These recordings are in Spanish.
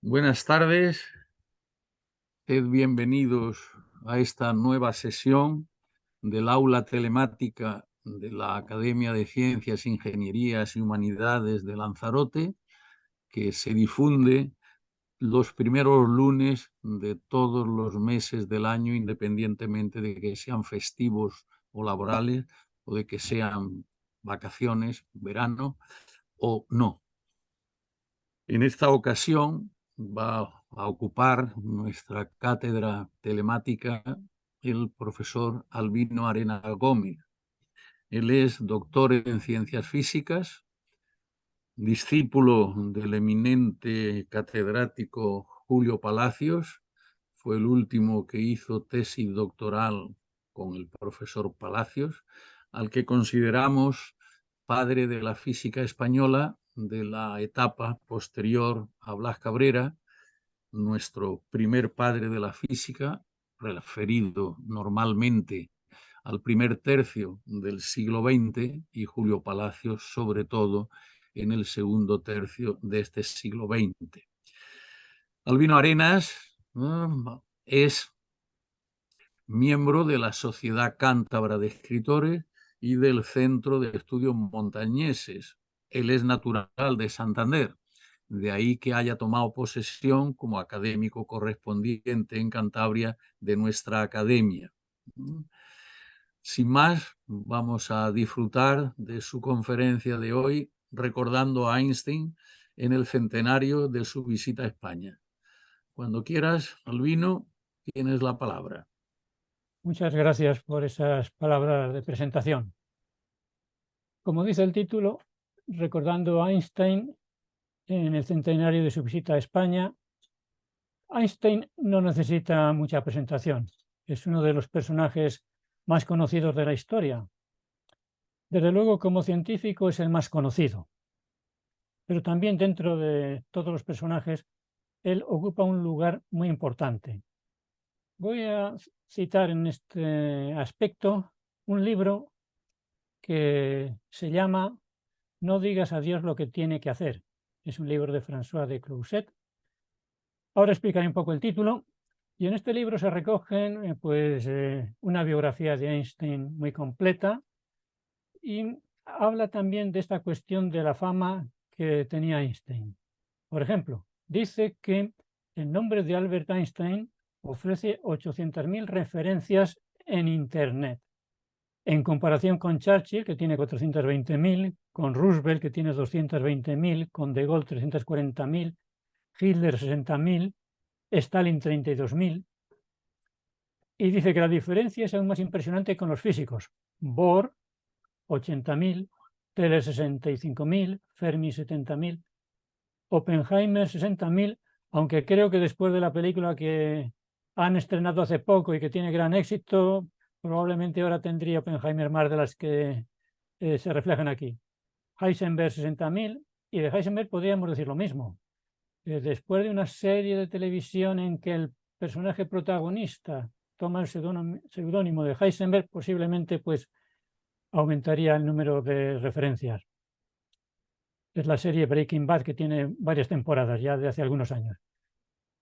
Buenas tardes, sed bienvenidos a esta nueva sesión del aula telemática de la Academia de Ciencias, Ingenierías y Humanidades de Lanzarote, que se difunde los primeros lunes de todos los meses del año, independientemente de que sean festivos o laborales, o de que sean vacaciones, verano o no. En esta ocasión va a ocupar nuestra cátedra telemática el profesor Albino Arenas Gómez. Él es doctor en ciencias físicas, discípulo del eminente catedrático Julio Palacios. Fue el último que hizo tesis doctoral con el profesor Palacios, al que consideramos padre de la física española de la etapa posterior a Blas Cabrera, nuestro primer padre de la física, referido normalmente al primer tercio del siglo XX, y Julio Palacios, sobre todo, en el segundo tercio de este siglo XX. Albino Arenas es miembro de la Sociedad Cántabra de Escritores y del Centro de Estudios Montañeses. Él es natural de Santander, de ahí que haya tomado posesión como académico correspondiente en Cantabria de nuestra academia. Sin más, vamos a disfrutar de su conferencia de hoy, recordando a Einstein en el centenario de su visita a España. Cuando quieras, Albino, tienes la palabra. Muchas gracias por esas palabras de presentación. Como dice el título, recordando a Einstein en el centenario de su visita a España, Einstein no necesita mucha presentación. Es uno de los personajes más conocidos de la historia. Desde luego, como científico es el más conocido, pero también dentro de todos los personajes, él ocupa un lugar muy importante. Voy a citar en este aspecto un libro que se llama No digas a Dios lo que tiene que hacer. Es un libro de François de Clouset. Ahora explicaré un poco el título. Y en este libro se recogen una biografía de Einstein muy completa y habla también de esta cuestión de la fama que tenía Einstein. Por ejemplo, dice que el nombre de Albert Einstein ofrece 800.000 referencias en Internet, en comparación con Churchill, que tiene 420.000, con Roosevelt, que tiene 220.000, con De Gaulle 340.000, Hitler 60.000, Stalin 32.000. Y dice que la diferencia es aún más impresionante con los físicos. Bohr 80.000, Teller 65.000, Fermi 70.000, Oppenheimer 60.000, aunque creo que después de la película que han estrenado hace poco y que tiene gran éxito, probablemente ahora tendría Oppenheimer más de las que se reflejan aquí. Heisenberg 60.000, y de Heisenberg podríamos decir lo mismo. Después de una serie de televisión en que el personaje protagonista toma el seudónimo de Heisenberg, posiblemente aumentaría el número de referencias. Es la serie Breaking Bad, que tiene varias temporadas ya de hace algunos años.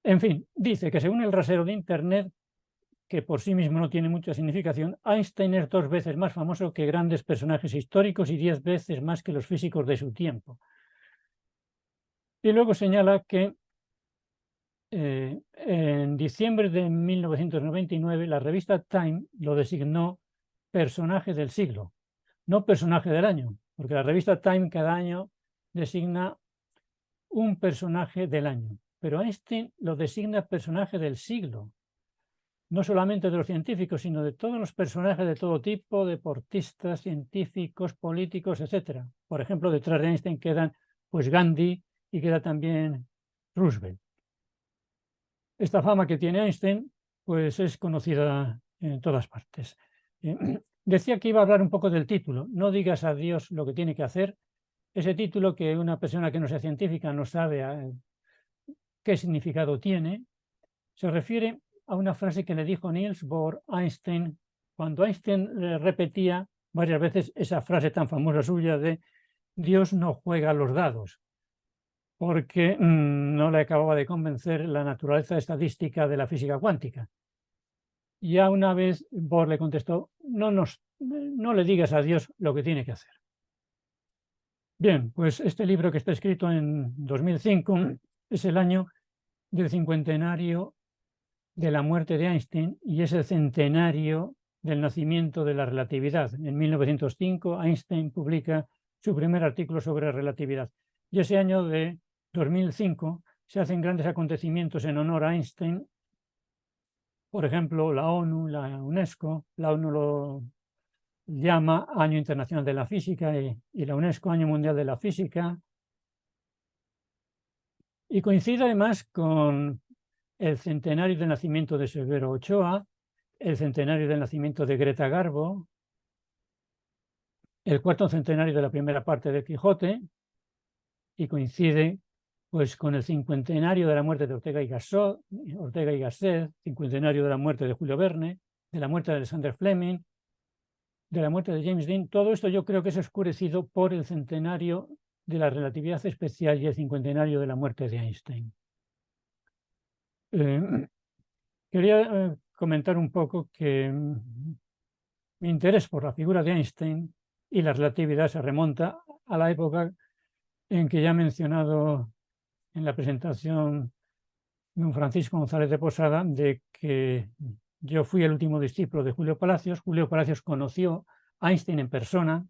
En fin, dice que según el rasero de Internet, que por sí mismo no tiene mucha significación, Einstein es 2 veces más famoso que grandes personajes históricos y 10 veces más que los físicos de su tiempo. Y luego señala que en diciembre de 1999 la revista Time lo designó personaje del siglo, no personaje del año, porque la revista Time cada año designa un personaje del año, pero Einstein lo designa personaje del siglo, no solamente de los científicos, sino de todos los personajes de todo tipo, deportistas, científicos, políticos, etc. Por ejemplo, detrás de Einstein quedan Gandhi y queda también Roosevelt. Esta fama que tiene Einstein es conocida en todas partes. Decía que iba a hablar un poco del título, No digas a Dios lo que tiene que hacer. Ese título, que una persona que no sea científica no sabe qué significado tiene, se refiere a una frase que le dijo Niels Bohr a Einstein cuando Einstein le repetía varias veces esa frase tan famosa suya de Dios no juega a los dados. porque no le acababa de convencer la naturaleza estadística de la física cuántica. Ya una vez Bohr le contestó, no le digas a Dios lo que tiene que hacer. Bien, pues este libro, que está escrito en 2005, es el año del cincuentenario de la muerte de Einstein y es el centenario del nacimiento de la relatividad. En 1905 Einstein publica su primer artículo sobre relatividad. Y ese año de 2005 se hacen grandes acontecimientos en honor a Einstein. Por ejemplo, la ONU, la UNESCO, la ONU lo llama Año Internacional de la Física y la UNESCO Año Mundial de la Física. Y coincide además con el centenario del nacimiento de Severo Ochoa, el centenario del nacimiento de Greta Garbo, el cuarto centenario de la primera parte de Quijote, y coincide pues con el cincuentenario de la muerte de Ortega y Gasset, cincuentenario de la muerte de Julio Verne, de la muerte de Alexander Fleming, de la muerte de James Dean. Todo esto yo creo que es oscurecido por el centenario de la relatividad especial y el cincuentenario de la muerte de Einstein. Quería comentar un poco que mi interés por la figura de Einstein y la relatividad se remonta a la época en que ya he mencionado en la presentación de don Francisco González de Posada, de que yo fui el último discípulo de Julio Palacios. Julio Palacios conoció a Einstein en persona.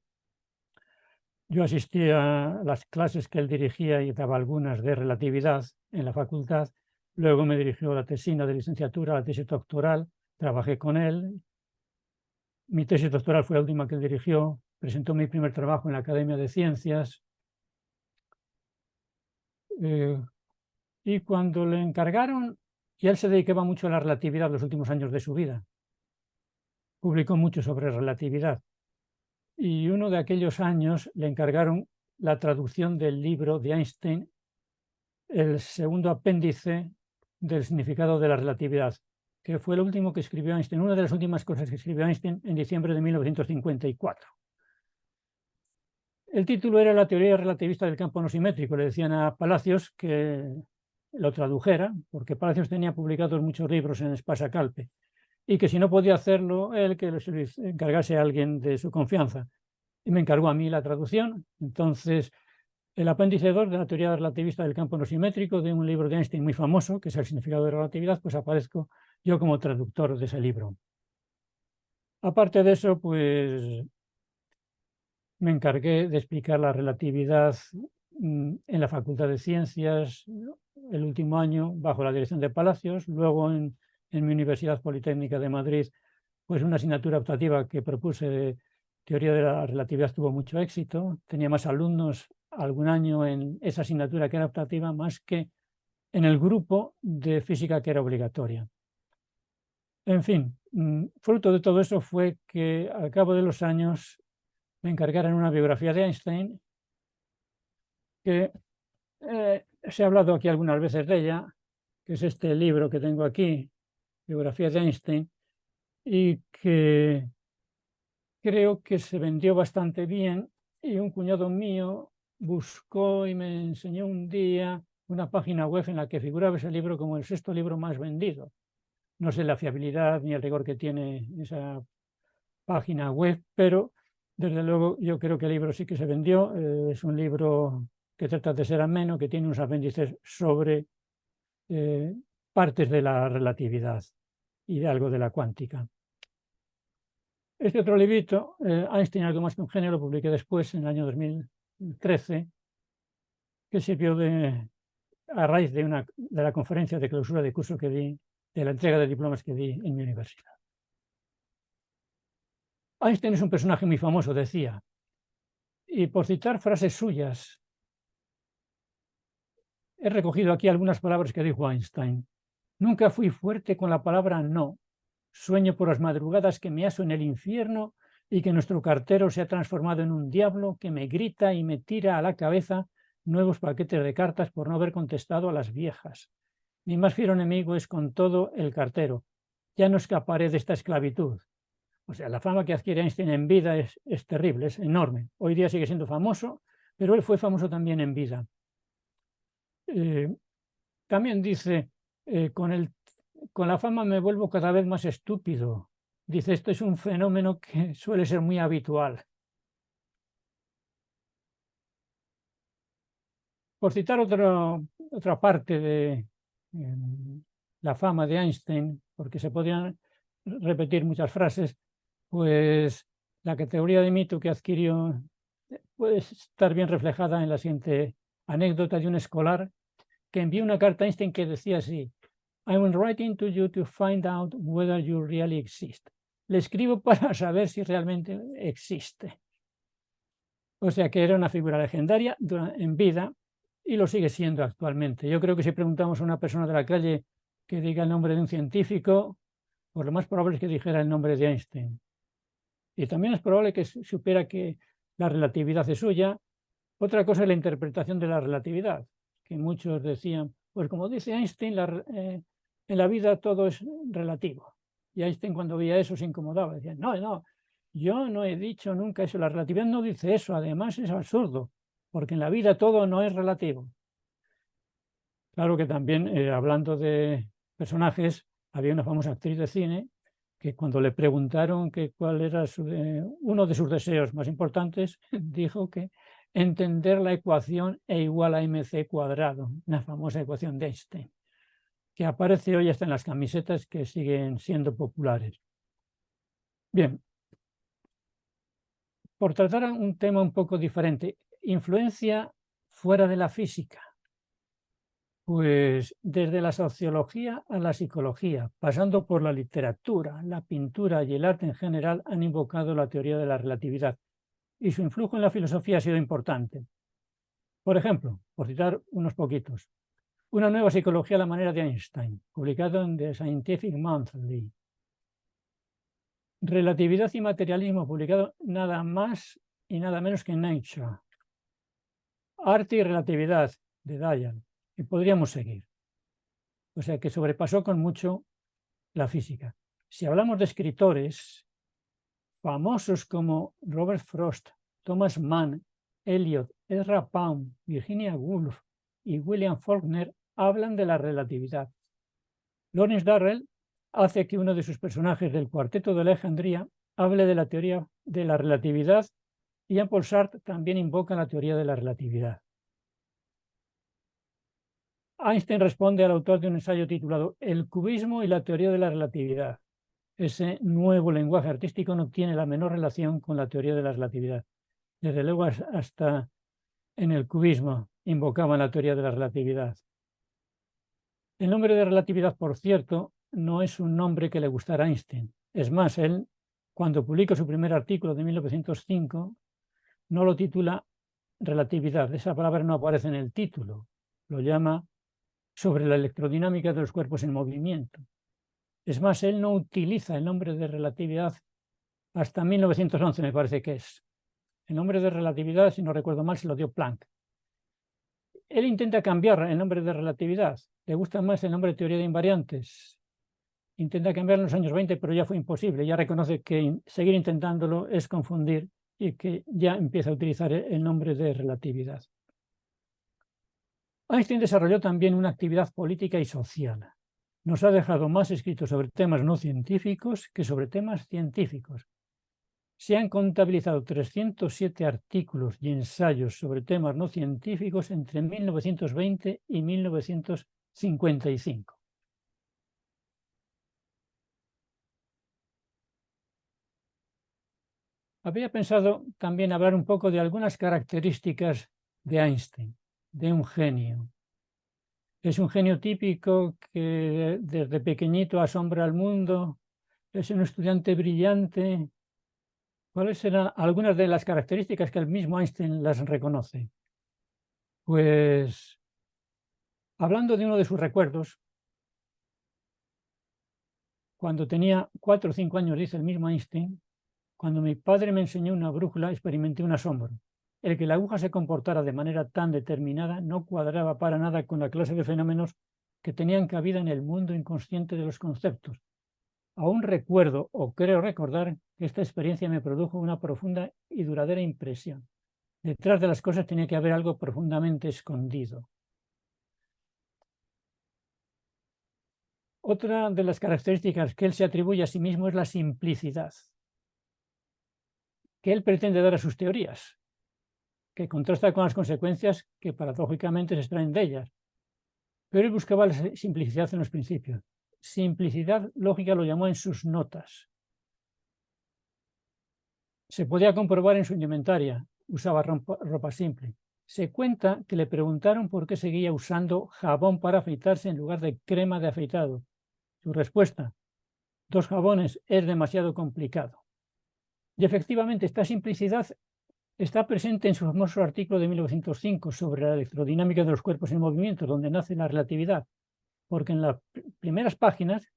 Yo asistí a las clases que él dirigía y daba algunas de relatividad en la facultad. Luego me dirigió a la tesina de licenciatura, a la tesis doctoral. Trabajé con él. Mi tesis doctoral fue la última que él dirigió. Presentó mi primer trabajo en la Academia de Ciencias. Y cuando le encargaron, y él se dedicaba mucho a la relatividad los últimos años de su vida, publicó mucho sobre relatividad. Y uno de aquellos años le encargaron la traducción del libro de Einstein, el segundo apéndice del significado de la relatividad, que fue lo último que escribió Einstein, una de las últimas cosas que escribió Einstein en diciembre de 1954. El título era La teoría relativista del campo no simétrico. Le decían a Palacios que lo tradujera, porque Palacios tenía publicados muchos libros en Espasa-Calpe, y que si no podía hacerlo él, que se le encargase a alguien de su confianza. Y me encargó a mí la traducción. Entonces, el apéndice 2 de la teoría relativista del campo no simétrico, de un libro de Einstein muy famoso, que es El significado de relatividad, pues aparezco yo como traductor de ese libro. Aparte de eso, pues me encargué de explicar la relatividad en la Facultad de Ciencias el último año bajo la dirección de Palacios. Luego en mi Universidad Politécnica de Madrid, pues una asignatura optativa que propuse de teoría de la relatividad tuvo mucho éxito. Tenía más alumnos algún año en esa asignatura que era optativa más que en el grupo de física que era obligatoria. En fin, fruto de todo eso fue que al cabo de los años me encargaron una biografía de Einstein, que se ha hablado aquí algunas veces de ella, que es este libro que tengo aquí, Biografía de Einstein, y que creo que se vendió bastante bien, y un cuñado mío buscó y me enseñó un día una página web en la que figuraba ese libro como el sexto libro más vendido. No sé la fiabilidad ni el rigor que tiene esa página web, pero desde luego yo creo que el libro sí que se vendió. Es un libro que trata de ser ameno, que tiene unos apéndices sobre partes de la relatividad y de algo de la cuántica. Este otro librito, Einstein, algo más que un genio, lo publiqué después, en el año 2013, que sirvió a raíz de la conferencia de clausura de curso que di, de la entrega de diplomas que di en mi universidad. Einstein es un personaje muy famoso, decía, y por citar frases suyas, he recogido aquí algunas palabras que dijo Einstein. Nunca fui fuerte con la palabra no. Sueño por las madrugadas que me aso en el infierno y que nuestro cartero se ha transformado en un diablo que me grita y me tira a la cabeza nuevos paquetes de cartas por no haber contestado a las viejas. Mi más fiero enemigo es con todo el cartero. Ya no escaparé de esta esclavitud. O sea, la fama que adquiere Einstein en vida es terrible, es enorme. Hoy día sigue siendo famoso, pero él fue famoso también en vida. También dice, con la fama me vuelvo cada vez más estúpido. Dice, esto es un fenómeno que suele ser muy habitual. Por citar otra parte de la fama de Einstein, porque se podrían repetir muchas frases, pues la categoría de mito que adquirió puede estar bien reflejada en la siguiente anécdota de un escolar que envió una carta a Einstein que decía así: I'm writing to you to find out whether you really exist. Le escribo para saber si realmente existe. O sea que era una figura legendaria en vida y lo sigue siendo actualmente. Yo creo que si preguntamos a una persona de la calle que diga el nombre de un científico, pues lo más probable es que dijera el nombre de Einstein. Y también es probable que supiera que la relatividad es suya. Otra cosa es la interpretación de la relatividad, que muchos decían, pues como dice Einstein, en la vida todo es relativo. Y Einstein, cuando veía eso, se incomodaba. Decía, no, yo no he dicho nunca eso. La relatividad no dice eso. Además, es absurdo, porque en la vida todo no es relativo. Claro que también, hablando de personajes, había una famosa actriz de cine que cuando le preguntaron cuál era uno de sus deseos más importantes, dijo que entender la ecuación E igual a mc cuadrado, una famosa ecuación de Einstein, que aparece hoy hasta en las camisetas que siguen siendo populares. Bien, por tratar un tema un poco diferente, influencia fuera de la física. Pues desde la sociología a la psicología, pasando por la literatura, la pintura y el arte en general, han invocado la teoría de la relatividad y su influjo en la filosofía ha sido importante. Por ejemplo, por citar unos poquitos, Una nueva psicología a la manera de Einstein, publicado en The Scientific Monthly. Relatividad y materialismo, publicado nada más y nada menos que en Nature. Arte y relatividad, de Dyer, y podríamos seguir. O sea que sobrepasó con mucho la física. Si hablamos de escritores famosos como Robert Frost, Thomas Mann, Eliot, Ezra Pound, Virginia Woolf y William Faulkner, hablan de la relatividad. Lawrence Durrell hace que uno de sus personajes del Cuarteto de Alejandría hable de la teoría de la relatividad, y Jean-Paul Sartre también invoca la teoría de la relatividad. Einstein responde al autor de un ensayo titulado El cubismo y la teoría de la relatividad. Ese nuevo lenguaje artístico no tiene la menor relación con la teoría de la relatividad. Desde luego, hasta en el cubismo invocaban la teoría de la relatividad. El nombre de relatividad, por cierto, no es un nombre que le gustara a Einstein. Es más, él, cuando publicó su primer artículo de 1905, no lo titula relatividad. Esa palabra no aparece en el título. Lo llama Sobre la electrodinámica de los cuerpos en movimiento. Es más, él no utiliza el nombre de relatividad hasta 1911, me parece que es. El nombre de relatividad, si no recuerdo mal, se lo dio Planck. Él intenta cambiar el nombre de relatividad. Le gusta más el nombre de teoría de invariantes. Intenta cambiarlo en los años 20, pero ya fue imposible. Ya reconoce que seguir intentándolo es confundir y que ya empieza a utilizar el nombre de relatividad. Einstein desarrolló también una actividad política y social. Nos ha dejado más escritos sobre temas no científicos que sobre temas científicos. Se han contabilizado 307 artículos y ensayos sobre temas no científicos entre 1920 y 1955. Había pensado también hablar un poco de algunas características de Einstein, de un genio. Es un genio típico que desde pequeñito asombra al mundo, es un estudiante brillante. ¿Cuáles serán algunas de las características que el mismo Einstein las reconoce? Pues, hablando de uno de sus recuerdos, cuando tenía 4 o 5 años, dice el mismo Einstein, cuando mi padre me enseñó una brújula, experimenté un asombro. El que la aguja se comportara de manera tan determinada no cuadraba para nada con la clase de fenómenos que tenían cabida en el mundo inconsciente de los conceptos. Aún recuerdo, o creo recordar, que esta experiencia me produjo una profunda y duradera impresión. Detrás de las cosas tenía que haber algo profundamente escondido. Otra de las características que él se atribuye a sí mismo es la simplicidad que él pretende dar a sus teorías, que contrasta con las consecuencias que paradójicamente se extraen de ellas. Pero él buscaba la simplicidad en los principios. Simplicidad lógica lo llamó en sus notas. Se podía comprobar en su indumentaria. Usaba ropa simple. Se cuenta que le preguntaron por qué seguía usando jabón para afeitarse en lugar de crema de afeitado. Su respuesta: 2 jabones es demasiado complicado. Y efectivamente, esta simplicidad está presente en su famoso artículo de 1905 sobre la electrodinámica de los cuerpos en movimiento, donde nace la relatividad, porque en las primeras páginas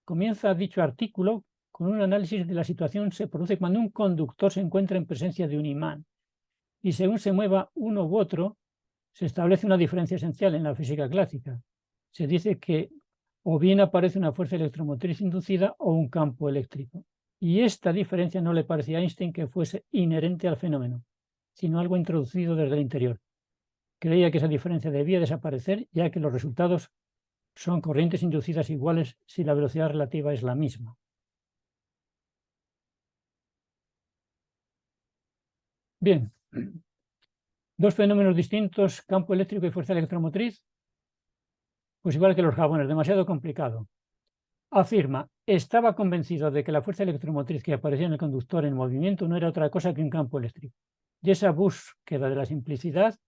comienza dicho artículo con un análisis de la situación se produce cuando un conductor se encuentra en presencia de un imán y según se mueva uno u otro, se establece una diferencia esencial en la física clásica. Se dice que o bien aparece una fuerza electromotriz inducida o un campo eléctrico. Y esta diferencia no le parecía a Einstein que fuese inherente al fenómeno, sino algo introducido desde el interior. Creía que esa diferencia debía desaparecer, ya que los resultados son corrientes inducidas iguales si la velocidad relativa es la misma. Bien, 2 fenómenos distintos, campo eléctrico y fuerza electromotriz, pues igual que los jabones, demasiado complicado. Afirma: estaba convencido de que la fuerza electromotriz que aparecía en el conductor en movimiento no era otra cosa que un campo eléctrico. Y esa búsqueda de la simplicidad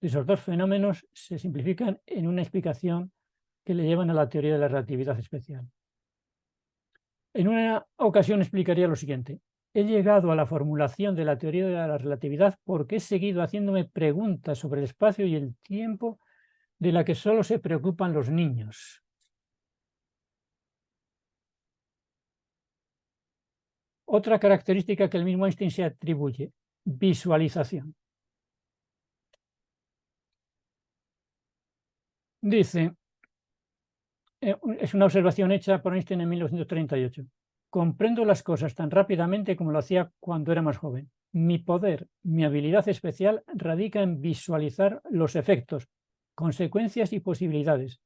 de esos 2 fenómenos se simplifican en una explicación que le llevan a la teoría de la relatividad especial. En una ocasión explicaría lo siguiente: he llegado a la formulación de la teoría de la relatividad porque he seguido haciéndome preguntas sobre el espacio y el tiempo de la que solo se preocupan los niños. Otra característica que el mismo Einstein se atribuye: visualización. Dice, es una observación hecha por Einstein en 1938. Comprendo las cosas tan rápidamente como lo hacía cuando era más joven. Mi poder, mi habilidad especial radica en visualizar los efectos, consecuencias y posibilidades,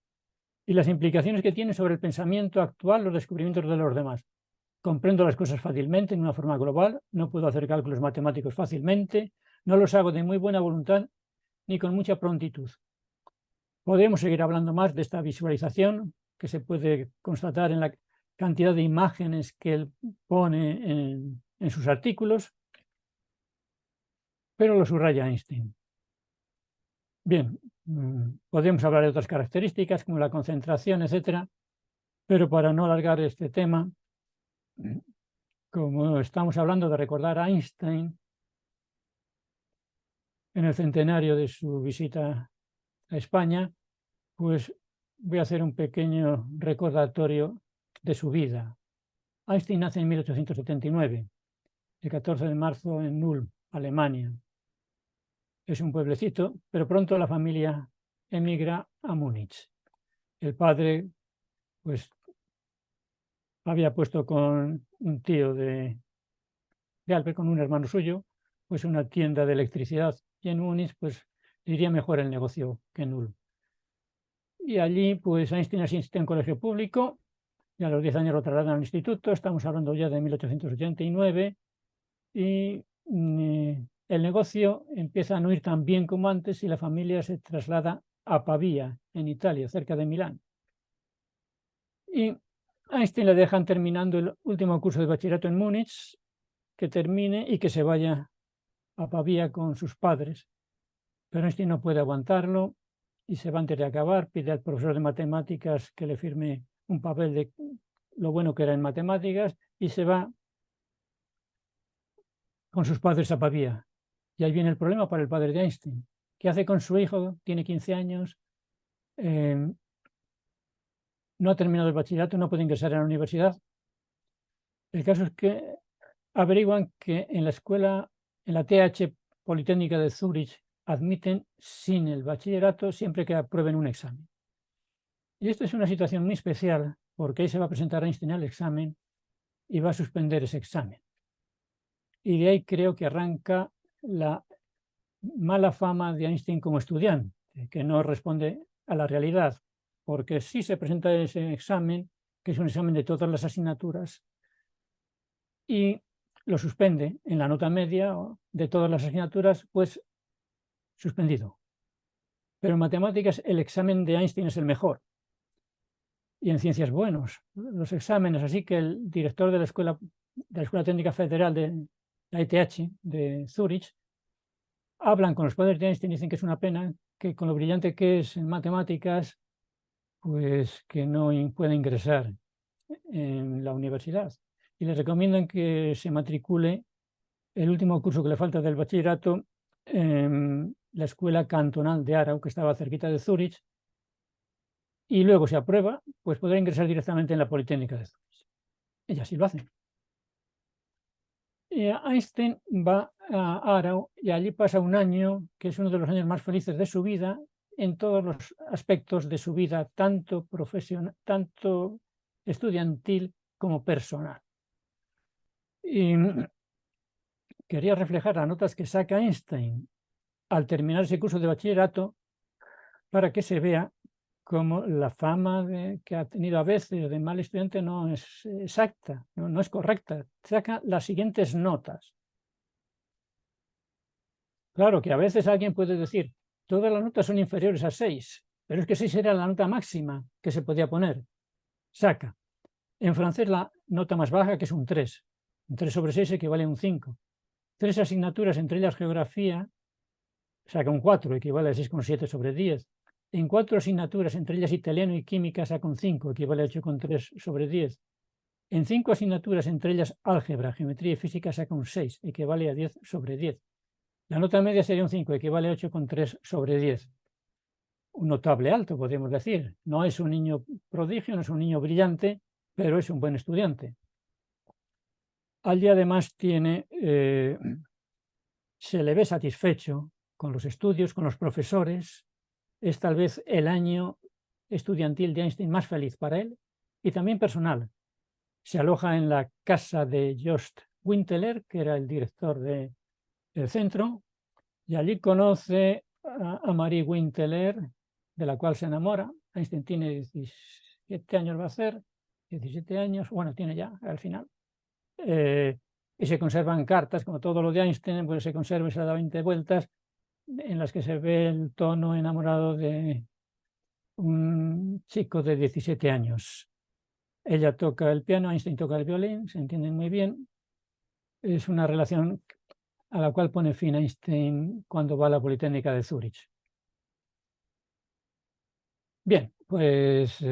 y las implicaciones que tienen sobre el pensamiento actual los descubrimientos de los demás. Comprendo las cosas fácilmente en una forma global, no puedo hacer cálculos matemáticos fácilmente, no los hago de muy buena voluntad ni con mucha prontitud. Podemos seguir hablando más de esta visualización que se puede constatar en la cantidad de imágenes que él pone en sus artículos, pero lo subraya Einstein. Bien, podemos hablar de otras características como la concentración, etcétera, pero para no alargar este tema, como estamos hablando de recordar a Einstein en el centenario de su visita a España, pues voy a hacer un pequeño recordatorio de su vida. Einstein nace en 1879, el 14 de marzo en Ulm, Alemania. Es un pueblecito, pero pronto la familia emigra a Múnich. El padre, pues, había puesto con un tío de Albert, con un hermano suyo, pues una tienda de electricidad. Y en Múnich, pues, iría mejor el negocio que en Ulm. Y allí, pues, Einstein asiste a un colegio público, y a los 10 años lo trasladan al instituto, estamos hablando ya de 1889, y el negocio empieza a no ir tan bien como antes y la familia se traslada a Pavía, en Italia, cerca de Milán. Y a Einstein le dejan terminando el último curso de bachillerato en Múnich, que termine y que se vaya a Pavía con sus padres. Pero Einstein no puede aguantarlo y se va antes de acabar, pide al profesor de matemáticas que le firme un papel de lo bueno que era en matemáticas y se va con sus padres a Pavía. Y ahí viene el problema para el padre de Einstein. ¿Qué hace con su hijo? Tiene 15 años, no ha terminado el bachillerato, no puede ingresar a la universidad. El caso es que averiguan que en la escuela, en la TH Politécnica de Zúrich, admiten sin el bachillerato siempre que aprueben un examen. Y esto es una situación muy especial porque ahí se va a presentar Einstein al examen y va a suspender ese examen. Y de ahí creo que arranca la mala fama de Einstein como estudiante, que no responde a la realidad, porque sí se presenta ese examen que es un examen de todas las asignaturas, y lo suspende en la nota media de todas las asignaturas, pues suspendido. Pero en matemáticas el examen de Einstein es el mejor, y en ciencias buenos los exámenes, así que el director de la Escuela Técnica Federal de la ETH de Zúrich hablan con los padres de Einstein y dicen que es una pena que con lo brillante que es en matemáticas, pues que no pueda ingresar en la universidad. Y les recomiendan que se matricule el último curso que le falta del bachillerato en la Escuela Cantonal de Aarau, que estaba cerquita de Zúrich, y luego, si aprueba, pues podrá ingresar directamente en la Politécnica de Zúrich. Y así lo hacen. Einstein va a Aarau y allí pasa un año que es uno de los años más felices de su vida en todos los aspectos de su vida, tanto profesional, tanto estudiantil como personal. Y quería reflejar las notas que saca Einstein al terminar ese curso de bachillerato para que se vea cómo la fama que ha tenido a veces de mal estudiante no es exacta, no es correcta. Saca las siguientes notas. Claro que a veces alguien puede decir, todas las notas son inferiores a 6, pero es que 6 era la nota máxima que se podía poner. Saca. En francés la nota más baja, que es un 3. Un 3 sobre 6 equivale a un 5. 3 asignaturas, entre ellas geografía, saca un 4, equivale a 6,7 sobre 10. En 4 asignaturas, entre ellas italiano y química, saca un 5, equivale a 8,3 sobre 10. En 5 asignaturas, entre ellas álgebra, geometría y física, saca un 6, equivale a 10 sobre 10. La nota media sería un 5, equivale a 8,3 sobre 10. Un notable alto, podríamos decir. No es un niño prodigio, no es un niño brillante, pero es un buen estudiante. Al día además se le ve satisfecho con los estudios, con los profesores. Es tal vez el año estudiantil de Einstein más feliz para él y también personal. Se aloja en la casa de Jost Winteler, que era el director del centro, y allí conoce a Marie Winteler, de la cual se enamora. Einstein tiene 17 años, va a ser, 17 años, bueno, tiene ya al final. Y se conservan cartas, como todo lo de Einstein, pues se conserva y se da 20 vueltas, en las que se ve el tono enamorado de un chico de 17 años. Ella toca el piano, Einstein toca el violín, se entienden muy bien. Es una relación a la cual pone fin Einstein cuando va a la Politécnica de Zúrich. Bien, pues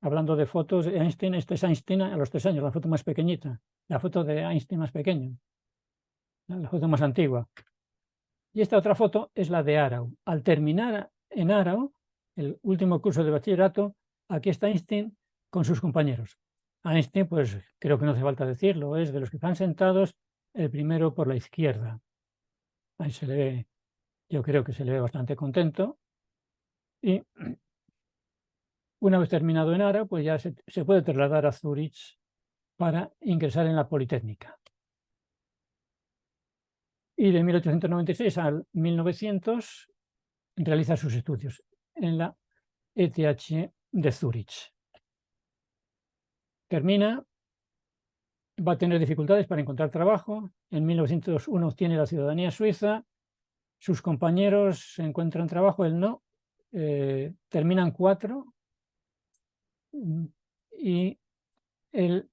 hablando de fotos, Einstein, esta es Einstein a los 3 años, la foto más pequeñita, la foto de Einstein más pequeño, la foto más antigua. Y esta otra foto es la de Aarau. Al terminar en Aarau, el último curso de bachillerato, aquí está Einstein con sus compañeros. Einstein, pues creo que no hace falta decirlo, es de los que están sentados el primero por la izquierda. Ahí se le ve, yo creo que se le ve bastante contento. Y una vez terminado en Aarau, pues ya se puede trasladar a Zúrich para ingresar en la Politécnica. Y de 1896 al 1900 realiza sus estudios en la ETH de Zúrich. Termina, va a tener dificultades para encontrar trabajo. En 1901 obtiene la ciudadanía suiza. Sus compañeros encuentran trabajo, él no. Terminan 4 y él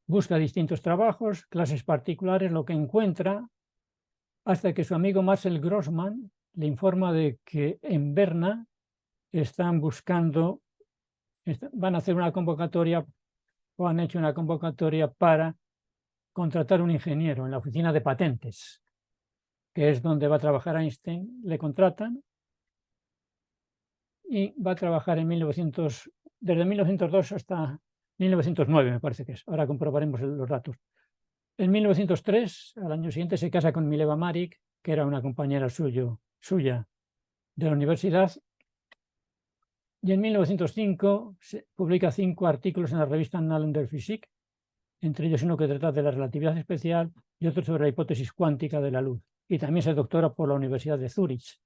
busca distintos trabajos, clases particulares, lo que encuentra, hasta que su amigo Marcel Grossmann le informa de que en Berna están buscando, van a hacer una convocatoria o han hecho una convocatoria para contratar un ingeniero en la oficina de patentes, que es donde va a trabajar Einstein. Le contratan y va a trabajar desde 1902 hasta 1909, me parece que es. Ahora comprobaremos los datos. En 1903, al año siguiente, se casa con Mileva Maric, que era una compañera suya de la universidad. Y en 1905 se publica 5 artículos en la revista Annalen der Physik, entre ellos uno que trata de la relatividad especial y otro sobre la hipótesis cuántica de la luz. Y también se doctora por la Universidad de Zúrich.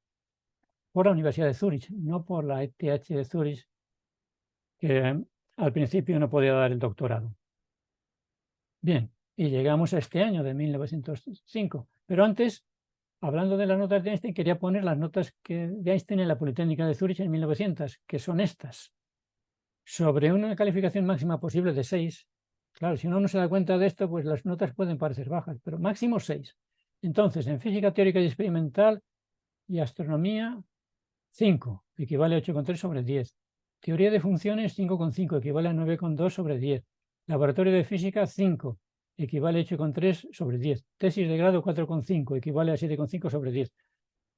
Por la Universidad de Zúrich, no por la ETH de Zúrich, que al principio no podía dar el doctorado. Bien, y llegamos a este año de 1905. Pero antes, hablando de las notas de Einstein, quería poner las notas de Einstein en la Politécnica de Zúrich en 1900, que son estas. Sobre una calificación máxima posible de 6. Claro, si uno no se da cuenta de esto, pues las notas pueden parecer bajas, pero máximo 6. Entonces, en física teórica y experimental y astronomía, 5, equivale a 8,3 sobre 10. Teoría de funciones, 5,5, equivale a 9,2 sobre 10. Laboratorio de física, 5, equivale a 8,3 sobre 10. Tesis de grado, 4,5, equivale a 7,5 sobre 10.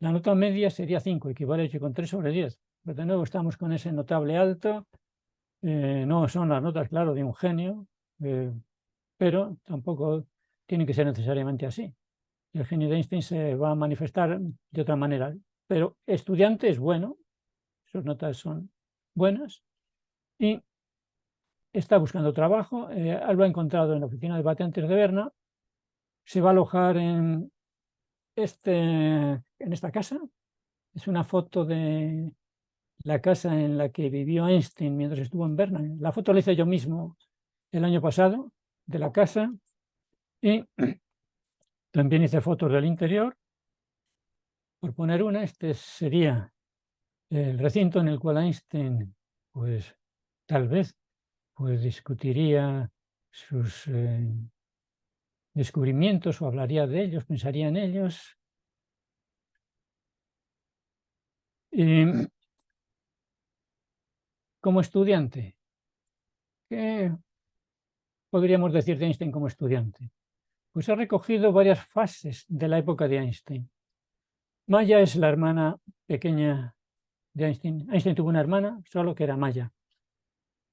La nota media sería 5, equivale a 8,3 sobre 10. Pero de nuevo estamos con ese notable alto. No son las notas, claro, de un genio, pero tampoco tiene que ser necesariamente así. El genio de Einstein se va a manifestar de otra manera, pero estudiante es bueno, sus notas son buenas y está buscando trabajo. Lo ha encontrado en la oficina de patentes de Berna. Se va a alojar en esta casa. Es una foto de la casa en la que vivió Einstein mientras estuvo en Berna. La foto la hice yo mismo el año pasado de la casa y también hice fotos del interior. Por poner una, este sería el recinto en el cual Einstein, pues tal vez, pues discutiría sus descubrimientos o hablaría de ellos, pensaría en ellos. Y como estudiante, ¿qué podríamos decir de Einstein como estudiante? Pues ha recogido varias fases de la época de Einstein. Maya es la hermana pequeña de Einstein. Einstein tuvo una hermana, solo que era Maya.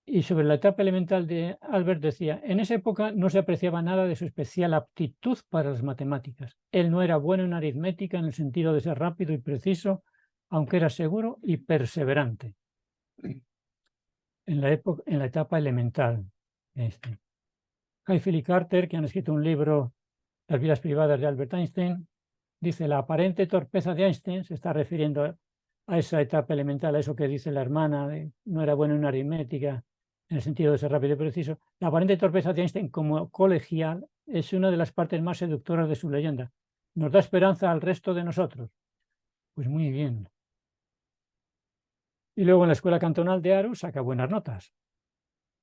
Y sobre la etapa elemental de Albert decía, en esa época no se apreciaba nada de su especial aptitud para las matemáticas. Él no era bueno en aritmética en el sentido de ser rápido y preciso, aunque era seguro y perseverante. En la etapa elemental. Highfield y Carter, que han escrito un libro, Las vidas privadas de Albert Einstein, dice, la aparente torpeza de Einstein, se está refiriendo a esa etapa elemental, a eso que dice la hermana, no era bueno en aritmética, en el sentido de ser rápido y preciso. La aparente torpeza de Einstein como colegial es una de las partes más seductoras de su leyenda. Nos da esperanza al resto de nosotros. Pues muy bien. Y luego en la Escuela Cantonal de Aarhus saca buenas notas.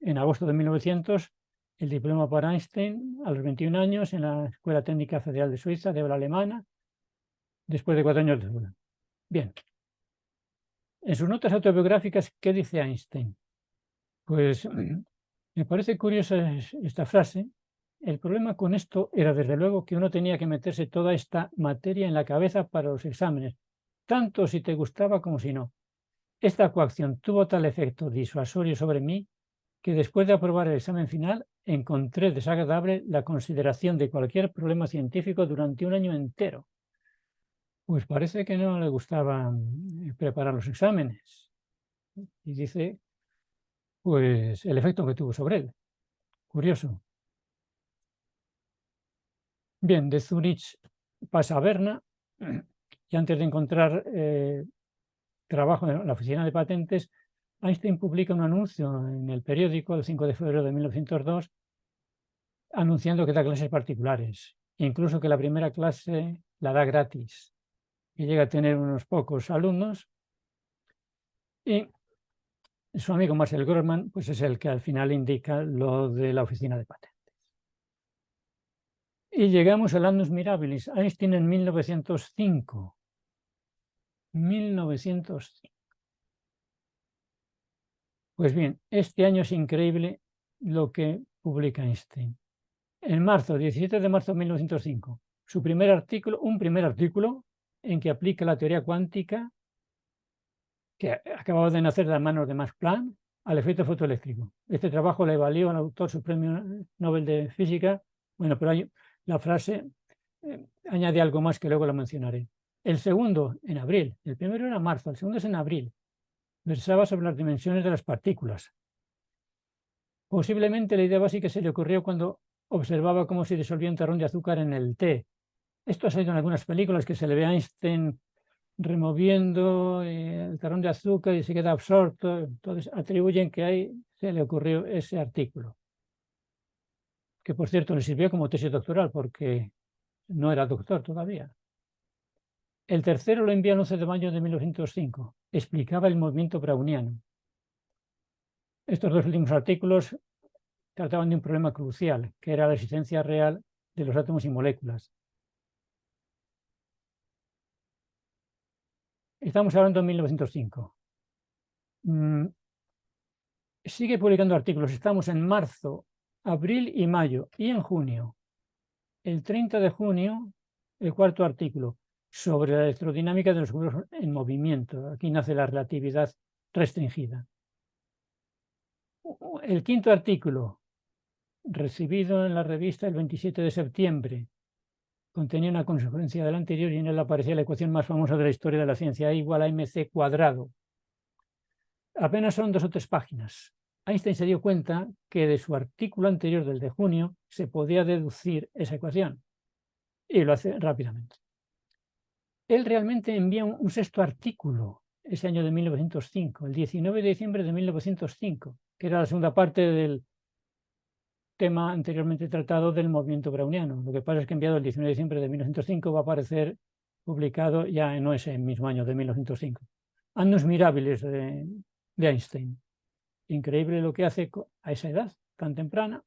En agosto de 1900, el diploma para Einstein a los 21 años en la Escuela Técnica Federal de Suiza, de habla alemana, después de 4 años de escuela. Bien. En sus notas autobiográficas, ¿qué dice Einstein? Pues me parece curiosa esta frase. El problema con esto era, desde luego, que uno tenía que meterse toda esta materia en la cabeza para los exámenes, tanto si te gustaba como si no. Esta coacción tuvo tal efecto disuasorio sobre mí que después de aprobar el examen final encontré desagradable la consideración de cualquier problema científico durante un año entero. Pues parece que no le gustaba preparar los exámenes. Y dice, pues, el efecto que tuvo sobre él. Curioso. Bien, de Zurich pasa a Berna y antes de encontrar trabajo en la oficina de patentes, Einstein publica un anuncio en el periódico el 5 de febrero de 1902 anunciando que da clases particulares, incluso que la primera clase la da gratis y llega a tener unos pocos alumnos. Y su amigo Marcel Grossman pues es el que al final indica lo de la oficina de patentes. Y llegamos al Annus Mirabilis, Einstein en 1905. 1905. Pues bien, este año es increíble lo que publica Einstein. En marzo, 17 de marzo de 1905, un primer artículo en que aplica la teoría cuántica que acababa de nacer de las manos de Max Planck al efecto fotoeléctrico. Este trabajo le valió al autor su premio Nobel de Física. Bueno, pero la frase añade algo más que luego lo mencionaré. El segundo, en abril. El primero era marzo, el segundo es en abril. Versaba sobre las dimensiones de las partículas. Posiblemente la idea básica se le ocurrió cuando observaba cómo se disolvía un terrón de azúcar en el té. Esto ha salido en algunas películas que se le ve a Einstein removiendo el tarrón de azúcar y se queda absorto. Entonces atribuyen que ahí se le ocurrió ese artículo, que por cierto le sirvió como tesis doctoral porque no era doctor todavía. El tercero lo envió el 11 de mayo de 1905. Explicaba el movimiento browniano. Estos dos últimos artículos trataban de un problema crucial, que era la existencia real de los átomos y moléculas. Estamos hablando de 1905. Sigue publicando artículos. Estamos en marzo, abril y mayo, y en junio. El 30 de junio, el cuarto artículo, sobre la electrodinámica de los grupos en movimiento. Aquí nace la relatividad restringida. El quinto artículo, recibido en la revista el 27 de septiembre, contenía una consecuencia del anterior y en él aparecía la ecuación más famosa de la historia de la ciencia, E igual a mc cuadrado. Apenas son 2 o 3 páginas. Einstein se dio cuenta que de su artículo anterior, del de junio, se podía deducir esa ecuación y lo hace rápidamente. Él realmente envía un sexto artículo ese año de 1905, el 19 de diciembre de 1905, que era la segunda parte del tema anteriormente tratado del movimiento browniano. Lo que pasa es que enviado el 19 de diciembre de 1905 va a aparecer publicado ya no ese mismo año de 1905. Annus Mirabilis de Einstein. Increíble lo que hace a esa edad tan temprana.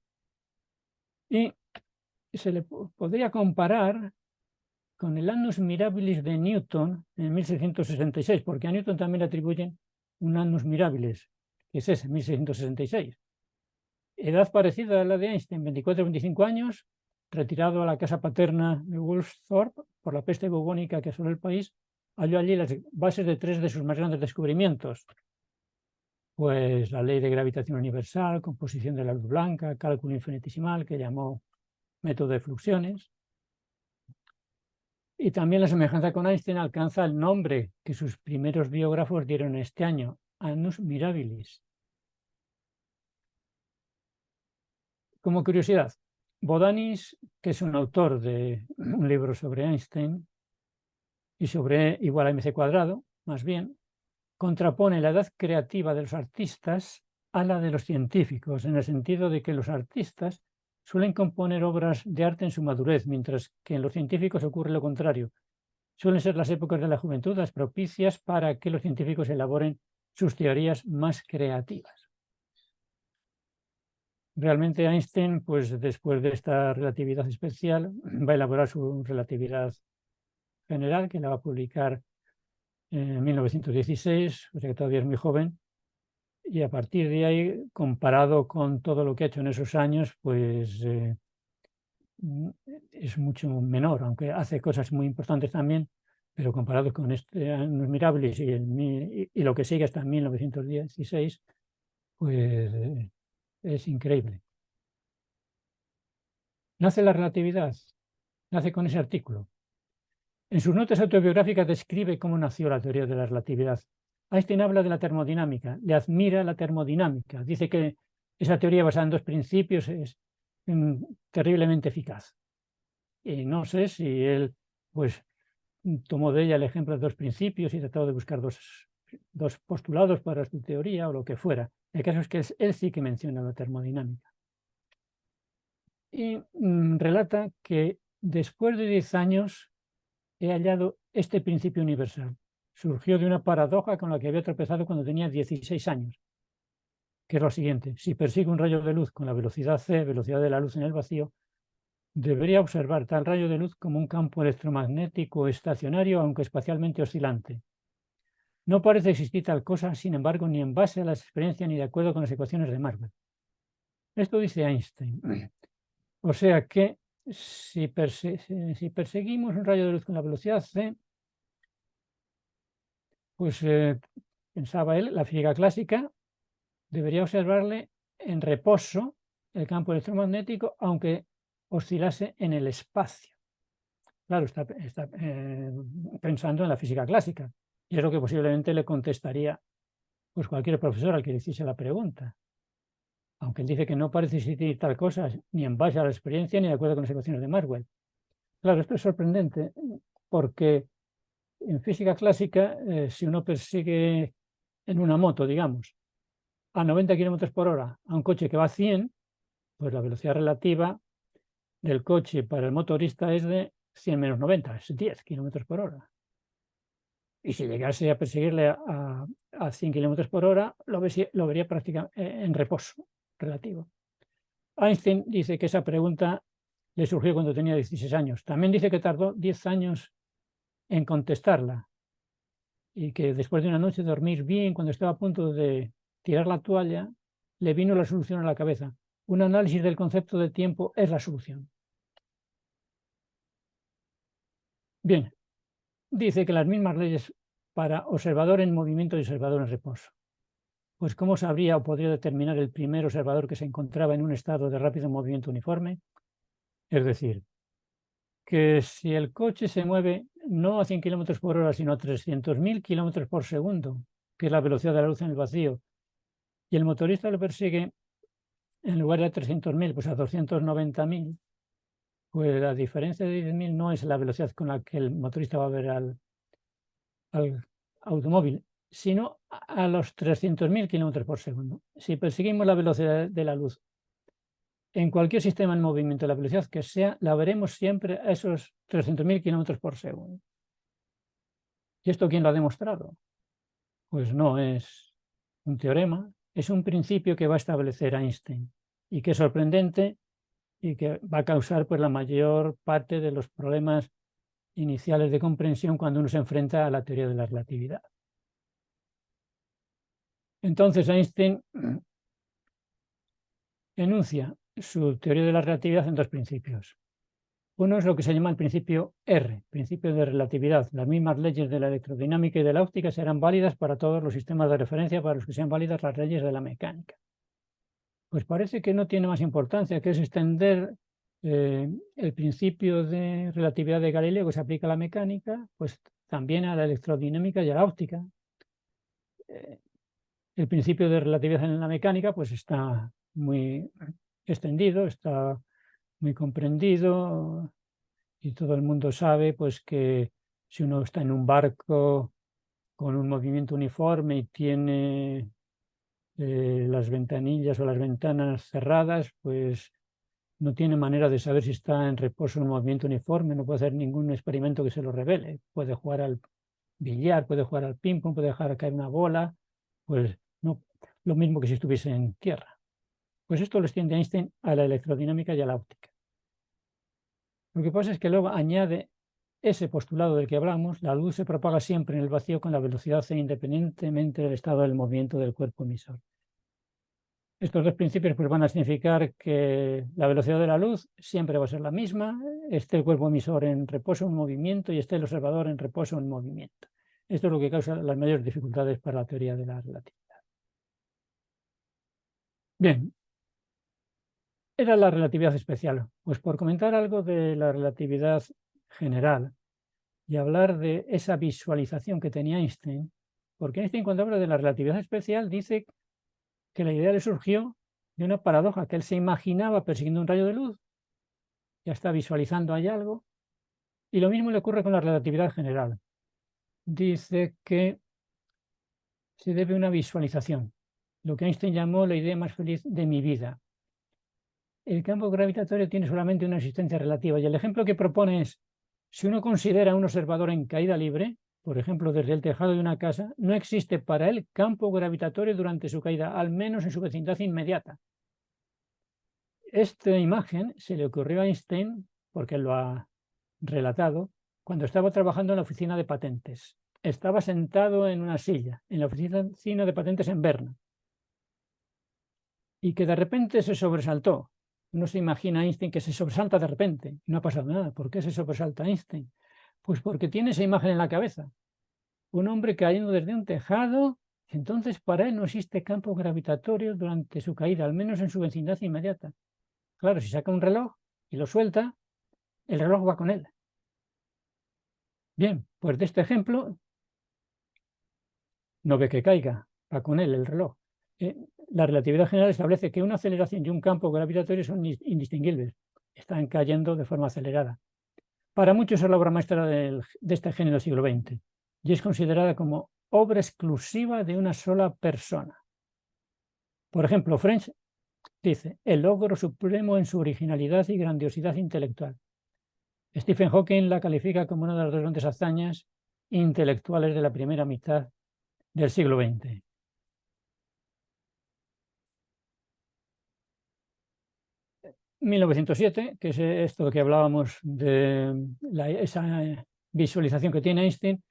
Y se le podría comparar con el Annus Mirabilis de Newton en 1666, porque a Newton también le atribuyen un Annus Mirabilis, que es ese, 1666. Edad parecida a la de Einstein, 24 o 25 años, retirado a la casa paterna de Woolsthorpe por la peste bubónica que asoló el país, halló allí las bases de 3 de sus más grandes descubrimientos. Pues la ley de gravitación universal, composición de la luz blanca, cálculo infinitesimal, que llamó método de fluxiones. Y también la semejanza con Einstein alcanza el nombre que sus primeros biógrafos dieron este año, Annus Mirabilis. Como curiosidad, Bodanis, que es un autor de un libro sobre Einstein y sobre igual a mc cuadrado, más bien, contrapone la edad creativa de los artistas a la de los científicos, en el sentido de que los artistas suelen componer obras de arte en su madurez, mientras que en los científicos ocurre lo contrario. Suelen ser las épocas de la juventud las propicias para que los científicos elaboren sus teorías más creativas. Realmente Einstein, pues después de esta relatividad especial, va a elaborar su relatividad general, que la va a publicar en 1916, o sea que todavía es muy joven, y a partir de ahí, comparado con todo lo que ha hecho en esos años, pues es mucho menor, aunque hace cosas muy importantes también, pero comparado con este Annus Mirabilis y lo que sigue hasta 1916, pues es increíble. Nace la relatividad, nace con ese artículo. En sus notas autobiográficas describe cómo nació la teoría de la relatividad. Einstein habla de la termodinámica, le admira la termodinámica, dice que esa teoría basada en 2 principios es terriblemente eficaz. Y no sé si él pues tomó de ella el ejemplo de 2 principios y trató de buscar dos postulados para su teoría o lo que fuera. El caso es que él sí que menciona la termodinámica. Y relata que después de 10 años he hallado este principio universal. Surgió de una paradoja con la que había tropezado cuando tenía 16 años, que es lo siguiente: si persigo un rayo de luz con la velocidad c, velocidad de la luz en el vacío, debería observar tal rayo de luz como un campo electromagnético estacionario, aunque espacialmente oscilante. No parece existir tal cosa, sin embargo, ni en base a la experiencia ni de acuerdo con las ecuaciones de Maxwell. Esto dice Einstein. O sea que si perseguimos un rayo de luz con la velocidad c, pues pensaba él, la física clásica debería observarle en reposo el campo electromagnético, aunque oscilase en el espacio. Claro, está pensando en la física clásica, y es lo que posiblemente le contestaría pues cualquier profesor al que le hiciese la pregunta. Aunque él dice que no parece existir tal cosa, ni en base a la experiencia, ni de acuerdo con las ecuaciones de Maxwell. Claro, esto es sorprendente, porque en física clásica, si uno persigue en una moto, digamos, a 90 kilómetros por hora a un coche que va a 100, pues la velocidad relativa del coche para el motorista es de 100 menos 90, es 10 kilómetros por hora. Y si llegase a perseguirle a 100 kilómetros por hora, lo vería prácticamente en reposo relativo. Einstein dice que esa pregunta le surgió cuando tenía 16 años. También dice que tardó 10 años en contestarla y que después de una noche de dormir bien, cuando estaba a punto de tirar la toalla, le vino la solución a la cabeza. Un análisis del concepto de tiempo es la solución. Bien, dice que las mismas leyes para observador en movimiento y observador en reposo. Pues ¿cómo sabría o podría determinar el primer observador que se encontraba en un estado de rápido movimiento uniforme? Es decir, que si el coche se mueve no a 100 kilómetros por hora, sino a 300.000 kilómetros por segundo, que es la velocidad de la luz en el vacío, y el motorista lo persigue en lugar de a 300.000, pues a 290.000, pues la diferencia de 10.000 no es la velocidad con la que el motorista va a ver al automóvil, sino a los 300.000 kilómetros por segundo. Si perseguimos la velocidad de la luz en cualquier sistema en movimiento, la velocidad que sea, la veremos siempre a esos 300.000 kilómetros por segundo. ¿Y esto quién lo ha demostrado? Pues no es un teorema, es un principio que va a establecer Einstein y que es sorprendente y que va a causar pues, la mayor parte de los problemas iniciales de comprensión cuando uno se enfrenta a la teoría de la relatividad. Entonces Einstein enuncia su teoría de la relatividad en dos principios. Uno es lo que se llama el principio R, principio de relatividad. Las mismas leyes de la electrodinámica y de la óptica serán válidas para todos los sistemas de referencia para los que sean válidas las leyes de la mecánica. Pues parece que no tiene más importancia, que es extender el principio de relatividad de Galileo que se aplica a la mecánica, pues también a la electrodinámica y a la óptica. El principio de relatividad en la mecánica pues está muy extendido, está muy comprendido y todo el mundo sabe pues que si uno está en un barco con un movimiento uniforme y tiene las ventanillas o las ventanas cerradas, pues no tiene manera de saber si está en reposo o en movimiento uniforme, no puede hacer ningún experimento que se lo revele. Puede jugar al billar, puede jugar al ping-pong, puede dejar caer una bola, pues no, lo mismo que si estuviese en tierra. Pues esto lo extiende Einstein a la electrodinámica y a la óptica. Lo que pasa es que luego añade ese postulado del que hablamos: la luz se propaga siempre en el vacío con la velocidad c independientemente del estado del movimiento del cuerpo emisor. Estos dos principios pues, van a significar que la velocidad de la luz siempre va a ser la misma, esté el cuerpo emisor en reposo o en movimiento y esté el observador en reposo o en movimiento. Esto es lo que causa las mayores dificultades para la teoría de la relatividad. Bien, era la relatividad especial. Pues por comentar algo de la relatividad general y hablar de esa visualización que tenía Einstein, porque Einstein cuando habla de la relatividad especial dice que la idea le surgió de una paradoja, que él se imaginaba persiguiendo un rayo de luz, ya está visualizando ahí algo, y lo mismo le ocurre con la relatividad general. Dice que se debe a una visualización, lo que Einstein llamó la idea más feliz de mi vida. El campo gravitatorio tiene solamente una existencia relativa, y el ejemplo que propone es: si uno considera un observador en caída libre, por ejemplo, desde el tejado de una casa, no existe para él campo gravitatorio durante su caída, al menos en su vecindad inmediata. Esta imagen se le ocurrió a Einstein, porque lo ha relatado, cuando estaba trabajando en la oficina de patentes. Estaba sentado en una silla, en la oficina de patentes en Berna, y que de repente se sobresaltó. Uno se imagina a Einstein que se sobresalta de repente. No ha pasado nada. ¿Por qué se sobresalta Einstein? Pues porque tiene esa imagen en la cabeza. Un hombre cayendo desde un tejado, entonces para él no existe campo gravitatorio durante su caída, al menos en su vecindad inmediata. Claro, si saca un reloj y lo suelta, el reloj va con él. Bien, pues de este ejemplo no ve que caiga, va con él el reloj. La relatividad general establece que una aceleración y un campo gravitatorio son indistinguibles, están cayendo de forma acelerada. Para muchos es la obra maestra de este género del siglo XX. y es considerada como obra exclusiva de una sola persona. Por ejemplo, French dice, el logro supremo en su originalidad y grandiosidad intelectual. Stephen Hawking la califica como una de las dos grandes hazañas intelectuales de la primera mitad del siglo XX. En 1907, que es esto que hablábamos de esa visualización que tiene Einstein,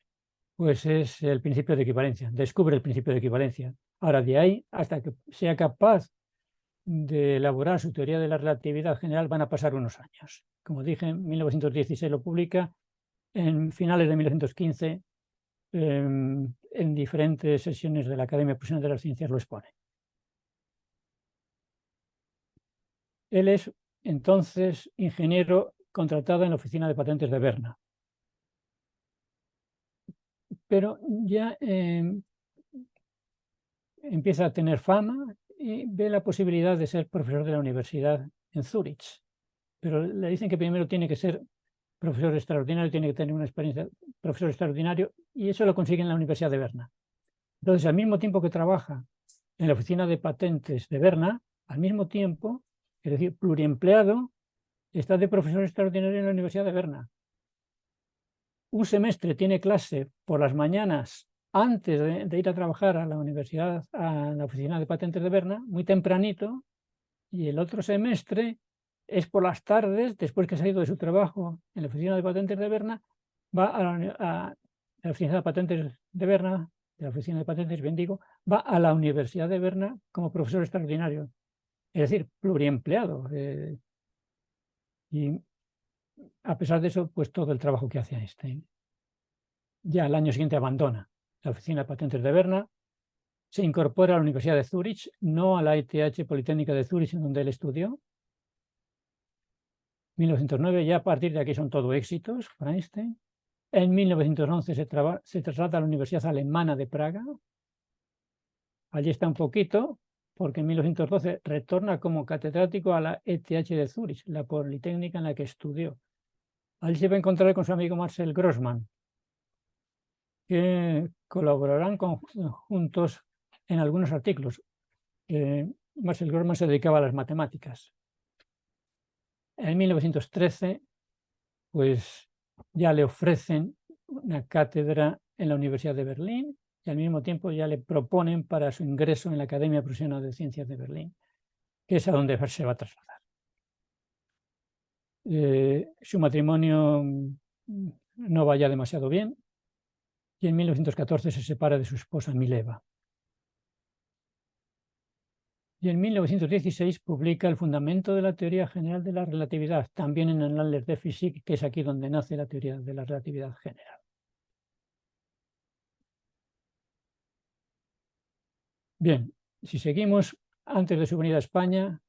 pues es el principio de equivalencia, descubre el principio de equivalencia. Ahora, de ahí hasta que sea capaz de elaborar su teoría de la relatividad general van a pasar unos años. Como dije, en 1916 lo publica, en finales de 1915 en diferentes sesiones de la Academia Profesional de las Ciencias lo expone. Él es entonces ingeniero contratado en la oficina de patentes de Berna. Pero ya empieza a tener fama y ve la posibilidad de ser profesor de la universidad en Zúrich. Pero le dicen que primero tiene que ser profesor extraordinario, tiene que tener una experiencia profesor extraordinario, y eso lo consigue en la Universidad de Berna. Entonces, al mismo tiempo que trabaja en la oficina de patentes de Berna, al mismo tiempo, es decir, pluriempleado, está de profesor extraordinario en la Universidad de Berna. Un semestre tiene clase por las mañanas antes de ir a trabajar a la universidad, a la oficina de patentes de Berna, muy tempranito, y el otro semestre es por las tardes, después que se ha ido de su trabajo en la oficina de patentes de Berna, va a la oficina de patentes de Berna, de la oficina de patentes, bien digo, va a la Universidad de Berna como profesor extraordinario, es decir, pluriempleado. Y a pesar de eso, pues todo el trabajo que hace Einstein. Ya al año siguiente abandona la oficina de patentes de Berna, se incorpora a la Universidad de Zúrich, no a la ETH Politécnica de Zúrich, en donde él estudió. 1909, ya a partir de aquí son todo éxitos para Einstein. En 1911 se traslada a la Universidad Alemana de Praga. Allí está un poquito, porque en 1912 retorna como catedrático a la ETH de Zúrich, la politécnica en la que estudió. Allí se va a encontrar con su amigo Marcel Grossmann, que colaborarán juntos en algunos artículos. Marcel Grossmann se dedicaba a las matemáticas. En 1913, pues ya le ofrecen una cátedra en la Universidad de Berlín y al mismo tiempo ya le proponen para su ingreso en la Academia Profesional de Ciencias de Berlín, que es a donde se va a trasladar. Su matrimonio no va ya demasiado bien y en 1914 se separa de su esposa Mileva. Y en 1916 publica El fundamento de la teoría general de la relatividad, también en Annales de Physik, que es aquí donde nace la teoría de la relatividad general. Bien, si seguimos, antes de su venida a España,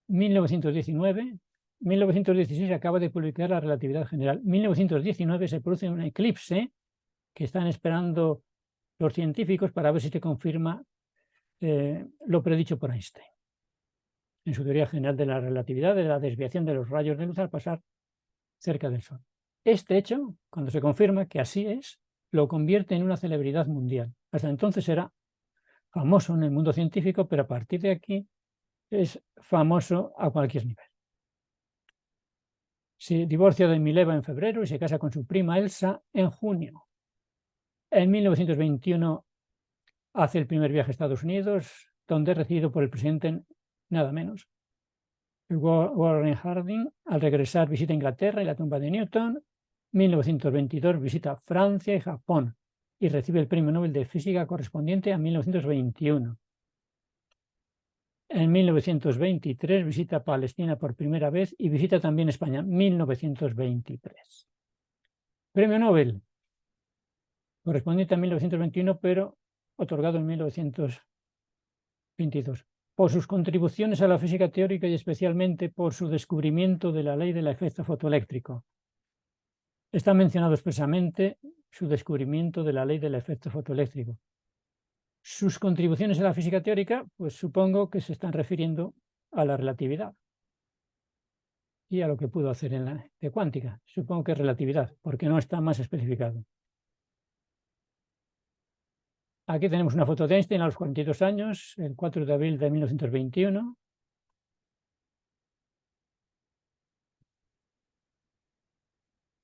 1916 acaba de publicar la relatividad general. 1919 se produce un eclipse que están esperando los científicos para ver si se confirma lo predicho por Einstein en su teoría general de la relatividad, de la desviación de los rayos de luz al pasar cerca del Sol. Este hecho, cuando se confirma que así es, lo convierte en una celebridad mundial. Hasta entonces era famoso en el mundo científico, pero a partir de aquí es famoso a cualquier nivel. Se divorcia de Mileva en febrero y se casa con su prima Elsa en junio. En 1921 hace el primer viaje a Estados Unidos, donde es recibido por el presidente nada menos Warren Harding. Al regresar visita Inglaterra y la tumba de Newton. 1922 visita Francia y Japón y recibe el premio Nobel de Física correspondiente a 1921. En 1923 visita Palestina por primera vez y visita también España, 1923. Premio Nobel correspondiente a 1921, pero otorgado en 1922. Por sus contribuciones a la física teórica y especialmente por su descubrimiento de la ley del efecto fotoeléctrico. Está mencionado expresamente su descubrimiento de la ley del efecto fotoeléctrico. Sus contribuciones a la física teórica, pues supongo que se están refiriendo a la relatividad y a lo que pudo hacer en la de cuántica. Supongo que es relatividad, porque no está más especificado. Aquí tenemos una foto de Einstein a los 42 años, el 4 de abril de 1921.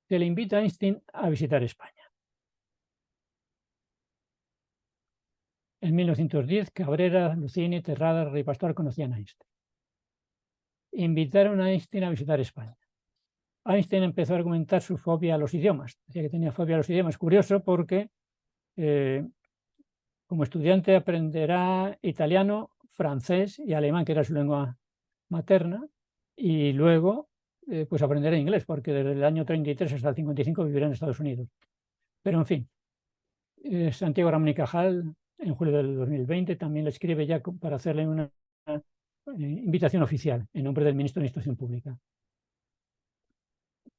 Se le invita a Einstein a visitar España. En 1910, Cabrera, Lucini, Terrada, Rey Pastor conocían a Einstein. Invitaron a Einstein a visitar España. Einstein empezó a argumentar su fobia a los idiomas. Decía que tenía fobia a los idiomas. Curioso porque como estudiante aprenderá italiano, francés y alemán, que era su lengua materna, y luego pues aprenderá inglés, porque desde el año 33 hasta el 55 vivirá en Estados Unidos. Pero en fin, Santiago Ramón y Cajal, en julio del 2020, también le escribe ya para hacerle una invitación oficial en nombre del ministro de Instrucción Pública.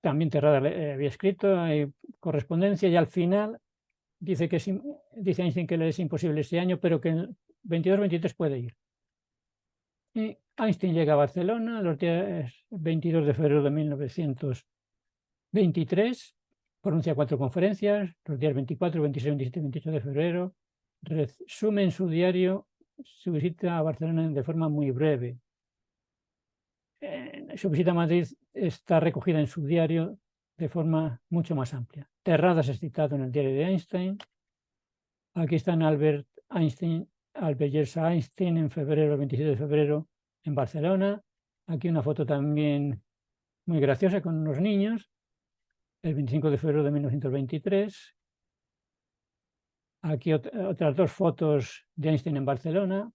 También Terrada había escrito, hay correspondencia, y al final dice Einstein que le es imposible este año, pero que en el 22-23 puede ir. Y Einstein llega a Barcelona los días 22 de febrero de 1923, pronuncia 4 conferencias, los días 24, 26, 27 y 28 de febrero, resume en su diario su visita a Barcelona de forma muy breve. Su visita a Madrid está recogida en su diario de forma mucho más amplia. Terradas es citado en el diario de Einstein. Aquí están Albert Yersa Einstein en febrero, el 27 de febrero en Barcelona. Aquí una foto también muy graciosa con unos niños, el 25 de febrero de 1923. Aquí otras 2 fotos de Einstein en Barcelona.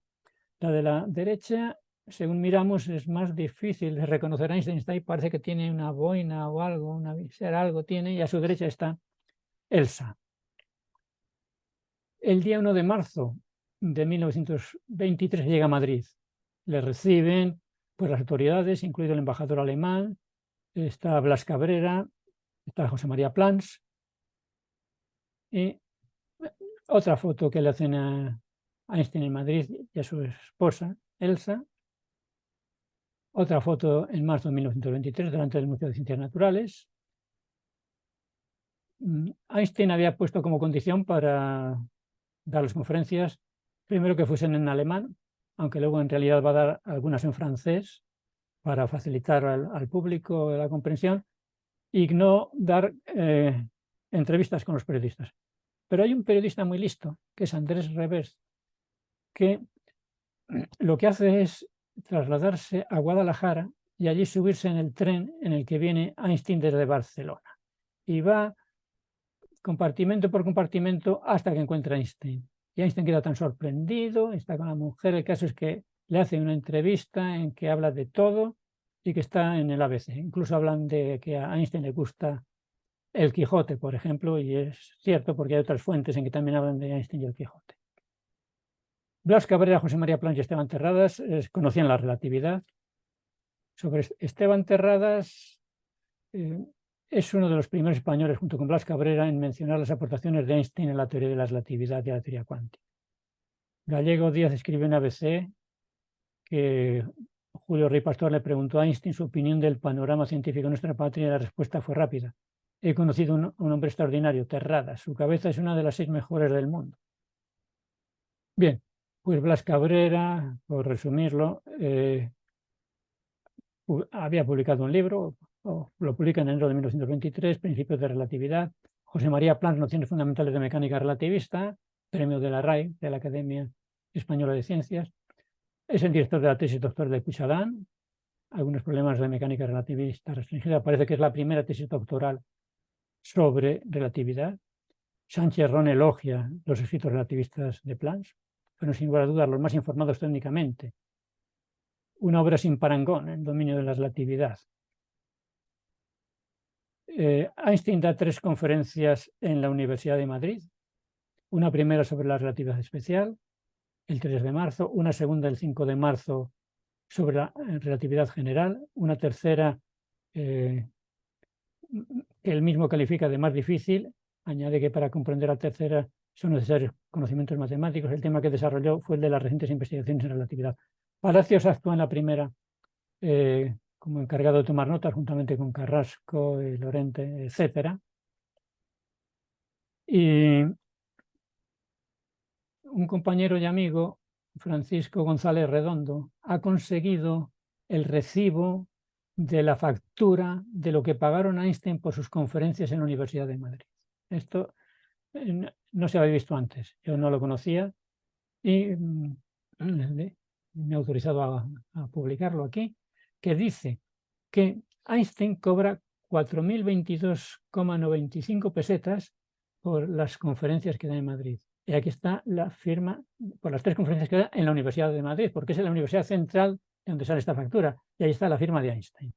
La de la derecha, según miramos, es más difícil de reconocer a Einstein. Está ahí, parece que tiene una boina o algo, una visera, algo tiene, y a su derecha está Elsa. El día 1 de marzo de 1923 llega a Madrid. Le reciben pues, las autoridades, incluido el embajador alemán, está Blas Cabrera, está José María Plans. Y otra foto que le hacen a Einstein en Madrid y a su esposa, Elsa. Otra foto en marzo de 1923 delante del Museo de Ciencias Naturales. Einstein había puesto como condición para dar las conferencias, primero que fuesen en alemán, aunque luego en realidad va a dar algunas en francés para facilitar al público la comprensión, y no dar entrevistas con los periodistas. Pero hay un periodista muy listo, que es Andrés Revers, que lo que hace es trasladarse a Guadalajara y allí subirse en el tren en el que viene Einstein desde Barcelona. Y va compartimento por compartimento hasta que encuentra a Einstein. Y Einstein queda tan sorprendido, está con la mujer. El caso es que le hace una entrevista en que habla de todo y que está en el ABC. Incluso hablan de que a Einstein le gusta el Quijote, por ejemplo, y es cierto porque hay otras fuentes en que también hablan de Einstein y el Quijote. Blas Cabrera, José María Plans y Esteban Terradas conocían la relatividad. Sobre Esteban Terradas, es uno de los primeros españoles, junto con Blas Cabrera, en mencionar las aportaciones de Einstein en la teoría de la relatividad y la teoría cuántica. Gallego Díaz escribe en ABC que Julio Rey Pastor le preguntó a Einstein su opinión del panorama científico de nuestra patria y la respuesta fue rápida. He conocido un hombre extraordinario, Terradas. Su cabeza es una de las 6 mejores del mundo. Bien, pues Blas Cabrera, por resumirlo, había publicado un libro, lo publica en enero de 1923, Principios de Relatividad. José María Plans, Nociones Fundamentales de Mecánica Relativista, premio de la RAI, de la Academia Española de Ciencias. Es el director de la tesis doctoral de Puigcerdá, algunos problemas de mecánica relativista restringida. Parece que es la primera tesis doctoral sobre relatividad. Sánchez Ron elogia los escritos relativistas de Plans, pero sin lugar a dudas los más informados técnicamente. Una obra sin parangón en el dominio de la relatividad. Einstein da 3 conferencias en la Universidad de Madrid. Una primera sobre la relatividad especial, el 3 de marzo, una segunda el 5 de marzo sobre la relatividad general, una tercera que él mismo califica de más difícil, añade que para comprender la tercera son necesarios conocimientos matemáticos. El tema que desarrolló fue el de las recientes investigaciones en relatividad. Palacios actúa en la primera como encargado de tomar notas, juntamente con Carrasco, Lorente, etc. Y un compañero y amigo, Francisco González Redondo, ha conseguido el recibo de la factura de lo que pagaron a Einstein por sus conferencias en la Universidad de Madrid. Esto no se había visto antes, yo no lo conocía y me ha autorizado a publicarlo aquí, que dice que Einstein cobra 4.022,95 pesetas por las conferencias que da en Madrid. Y aquí está la firma por las 3 conferencias que da en la Universidad de Madrid, porque es en la Universidad Central de donde sale esta factura. Y ahí está la firma de Einstein.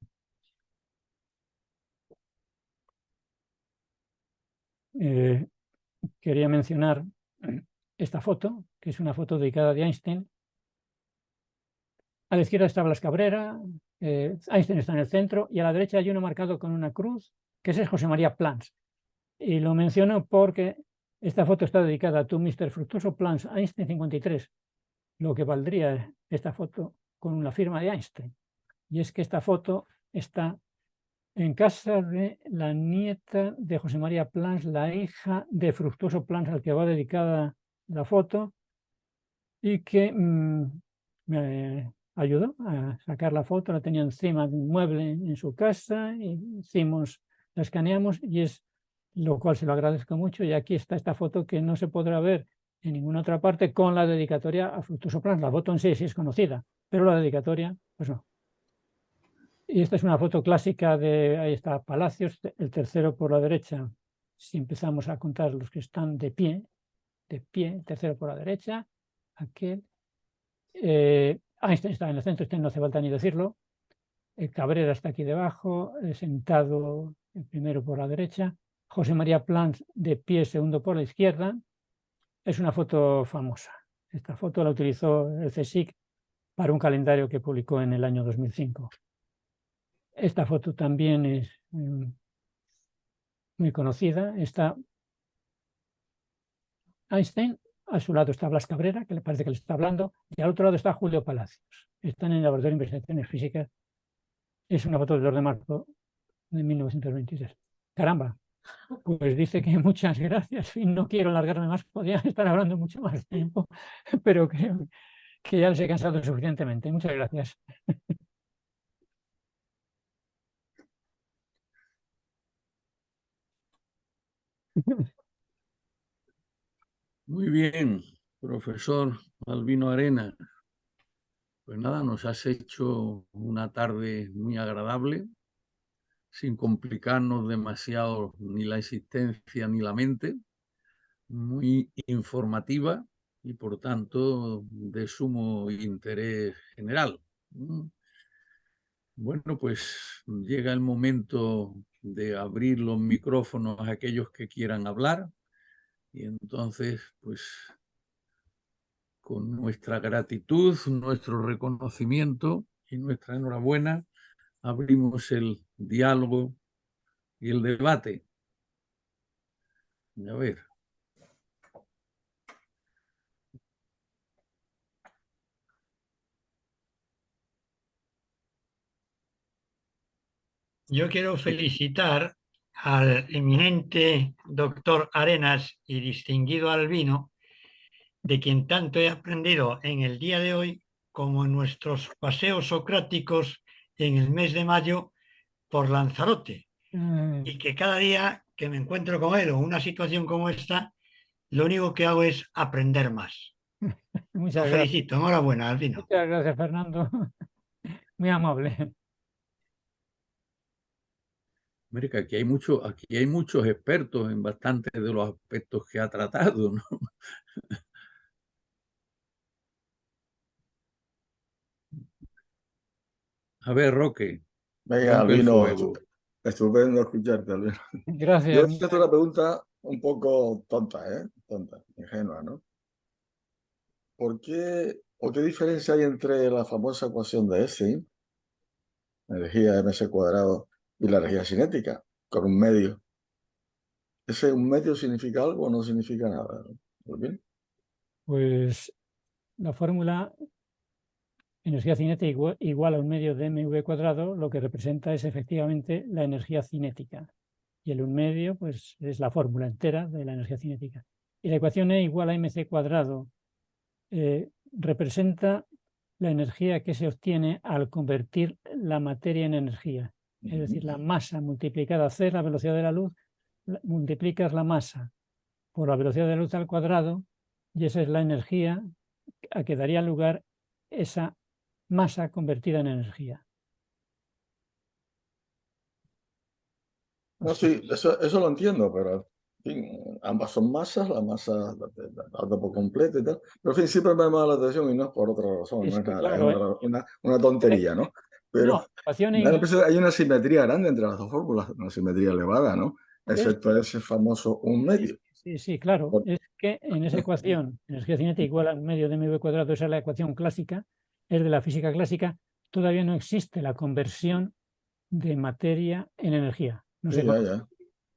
Quería mencionar esta foto, que es una foto dedicada de Einstein. A la izquierda está Blas Cabrera, Einstein está en el centro, y a la derecha hay uno marcado con una cruz, que ese es José María Plans. Y lo menciono porque esta foto está dedicada a tu Mr. Fructuoso Plans, Einstein 53, lo que valdría esta foto con la firma de Einstein. Y es que esta foto está en casa de la nieta de José María Plans, la hija de Fructuoso Plans, al que va dedicada la foto, y que me ayudó a sacar la foto. La tenía encima de un mueble en su casa, y la escaneamos, y es lo cual se lo agradezco mucho. Y aquí está esta foto que no se podrá ver en ninguna otra parte, con la dedicatoria a Fructuoso Plans. La foto en sí es conocida, pero la dedicatoria, pues no. Y esta es una foto clásica de, ahí está Palacios, el tercero por la derecha, si empezamos a contar los que están de pie, tercero por la derecha, aquel. Einstein está en el centro, este no hace falta ni decirlo. Cabrera está aquí debajo, sentado el primero por la derecha. José María Plans de pie, segundo por la izquierda. Es una foto famosa. Esta foto la utilizó el CSIC para un calendario que publicó en el año 2005. Esta foto también es muy conocida. Está Einstein, a su lado está Blas Cabrera, que le parece que le está hablando, y al otro lado está Julio Palacios. Están en el Laboratorio de Investigaciones Físicas. Es una foto del 2 de marzo de 1926. Caramba, pues dice que muchas gracias, y no quiero alargarme más, podría estar hablando mucho más tiempo, pero creo que ya les he cansado suficientemente. Muchas gracias. Muy bien, profesor Albino Arenas. Pues nada, nos has hecho una tarde muy agradable, sin complicarnos demasiado ni la existencia ni la mente, muy informativa y por tanto de sumo interés general. Bueno, pues llega el momento de abrir los micrófonos a aquellos que quieran hablar, y entonces, pues, con nuestra gratitud, nuestro reconocimiento y nuestra enhorabuena, abrimos el diálogo y el debate. A ver. Yo quiero felicitar al eminente doctor Arenas y distinguido Albino, de quien tanto he aprendido en el día de hoy como en nuestros paseos socráticos en el mes de mayo por Lanzarote. Y que cada día que me encuentro con él o una situación como esta, lo único que hago es aprender más. Muchas Lo gracias. felicito, enhorabuena, Albino. Muchas gracias, Fernando. Muy amable. Mira que aquí hay muchos expertos en bastantes de los aspectos que ha tratado, ¿no? A ver, Roque, Venga, rompe el Albino, fuego. estupendo escucharte, Albino. Gracias. Yo voy a hacer una pregunta un poco tonta, tonta, ingenua, ¿no? ¿Por qué o qué diferencia hay entre la famosa ecuación de Einstein, energía ms², y la energía cinética, con un medio? ¿Ese un medio significa algo o no significa nada? ¿Muy bien? Pues la fórmula energía cinética igual a un medio de mv², lo que representa es efectivamente la energía cinética. Y el un medio, pues, es la fórmula entera de la energía cinética. Y la ecuación E igual a mc², representa la energía que se obtiene al convertir la materia en energía. Es decir, la masa multiplicada, C, la velocidad de la luz, multiplicas la masa por la velocidad de la luz al cuadrado, y esa es la energía a que daría lugar esa masa convertida en energía. No, sí, eso lo entiendo, pero en fin, ambas son masas, la masa anda por completo y tal. Pero en fin, siempre me llama la atención y no es por otra razón, no es nada, Claro, es una tontería, ¿no? Pero no, ecuación me da la impresión que hay una simetría grande entre las dos fórmulas, una simetría elevada, ¿no? Excepto ese famoso un medio. Sí, claro. Por- Es que en esa ecuación, energía cinética igual al medio de mv cuadrado, esa es la ecuación clásica, es de la física clásica, todavía no existe la conversión de materia en energía. No Sí, se ya, conoce. ya.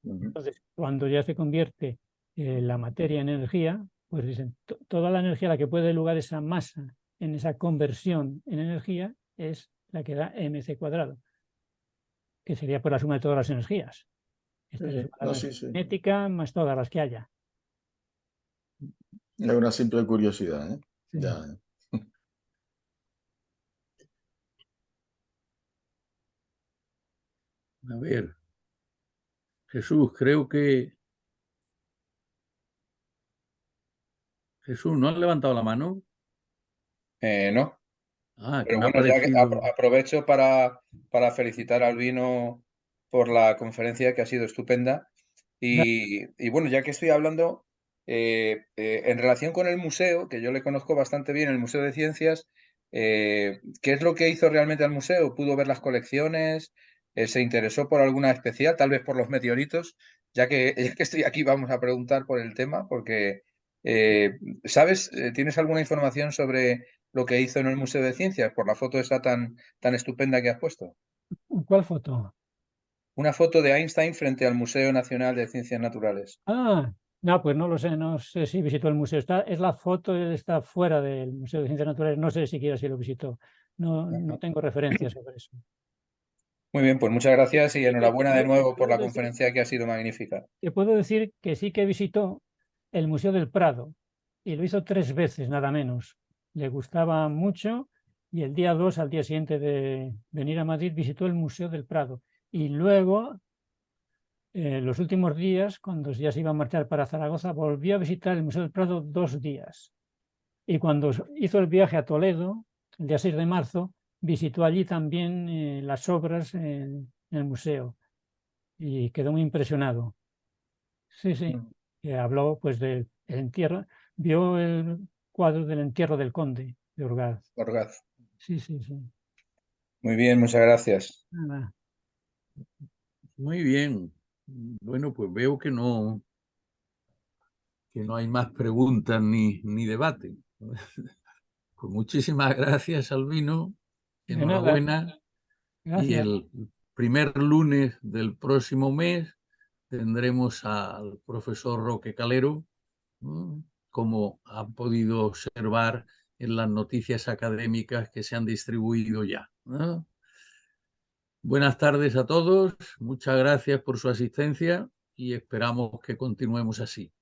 Ujú. Entonces, cuando ya se convierte la materia en energía, pues dicen, toda la energía a la que puede dar lugar esa masa en esa conversión en energía es la que da mc cuadrado, que sería por la suma de todas las energías. Esta Sí, es sí. la No, energía sí, sí. cinética más todas las que haya. Es una simple curiosidad, ¿eh? Sí. Ya. A ver, Jesús, creo que... Jesús, ¿no has levantado la mano? No, Ah, que pero me ha bueno, ya que parecido... aprovecho para felicitar al Vino por la conferencia que ha sido estupenda. Y bueno, ya que estoy hablando, en relación con el museo, que yo le conozco bastante bien, el Museo de Ciencias, ¿qué es lo que hizo realmente al museo? ¿Pudo ver las colecciones? ¿Se interesó por alguna especial? Tal vez por los meteoritos. Ya que estoy aquí, vamos a preguntar por el tema, porque, ¿sabes? ¿Tienes alguna información sobre lo que hizo en el Museo de Ciencias por la foto esa tan estupenda que has puesto? ¿Cuál foto? Una foto de Einstein frente al Museo Nacional de Ciencias Naturales. Ah, no, pues no lo sé, no sé si visitó el museo. Es la foto, él está fuera del Museo de Ciencias Naturales, no sé siquiera si lo visitó. No tengo referencias sobre eso. Muy bien, pues muchas gracias y enhorabuena de nuevo por la Decir, conferencia que ha sido magnífica. te puedo decir que sí que visitó el Museo del Prado y lo hizo 3 veces, nada menos. Le gustaba mucho y el día 2, al día siguiente de venir a Madrid, visitó el Museo del Prado. Y luego, los últimos días, cuando ya se iba a marchar para Zaragoza, volvió a visitar el Museo del Prado 2 días. Y cuando hizo el viaje a Toledo, el día 6 de marzo, visitó allí también las obras en el museo y quedó muy impresionado. Sí, que habló pues del entierro, vio el cuadro del entierro del conde de Orgaz. Orgaz. Sí. Muy bien, muchas gracias. Nada. Muy bien. Bueno, pues veo que no hay más preguntas ni debate. Pues muchísimas gracias, Albino. De nada, Enhorabuena. Y gracias. el primer lunes del próximo mes tendremos al profesor Roque Calero, como han podido observar en las noticias académicas que se han distribuido ya. Buenas tardes a todos, muchas gracias por su asistencia y esperamos que continuemos así.